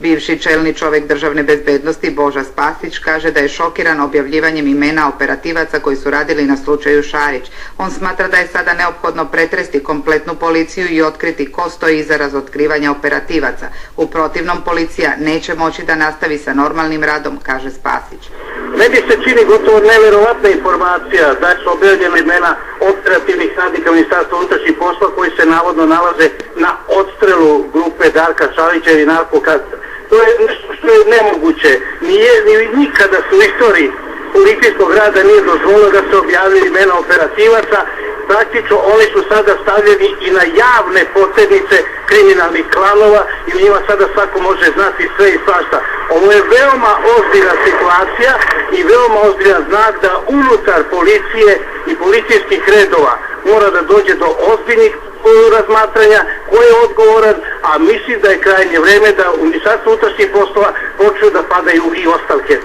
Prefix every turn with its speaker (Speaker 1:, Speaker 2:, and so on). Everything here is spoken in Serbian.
Speaker 1: Bivši čelni čovjek državne bezbednosti Boža Spasić kaže da je šokiran objavljivanjem imena operativaca koji su radili na slučaju Šarić. On smatra da je sada neophodno pretresti kompletnu policiju i otkriti ko stoji iza razotkrivanja operativaca. U protivnom policija neće moći da nastavi sa normalnim radom, kaže Spasić.
Speaker 2: Meni se čini gotovo neverovatna informacija da su objavljena imena operativnih radnika Ministarstva unutrašnjih poslova koji se navodno nalaze na odstrelu grupe Darka Šarića ili narkokartela. To je nešto što je nemoguće. Nikada se u istoriji policijskog rada nije dozvolilo da se objavljaju imena operativaca. Praktično oni su sada stavljeni i na javne poternice kriminalnih klanova i u njima sada svako može znati sve i svašta. Ovo je veoma ozbiljna situacija i veoma ozbiljan znak da unutar policije i policijskih redova mora da dođe do ozbiljnih razmatranja ko je odgovoran, a mislim da je krajnje vreme da u Ministarstvu unutrašnjih poslova počnu da padaju i ostavke.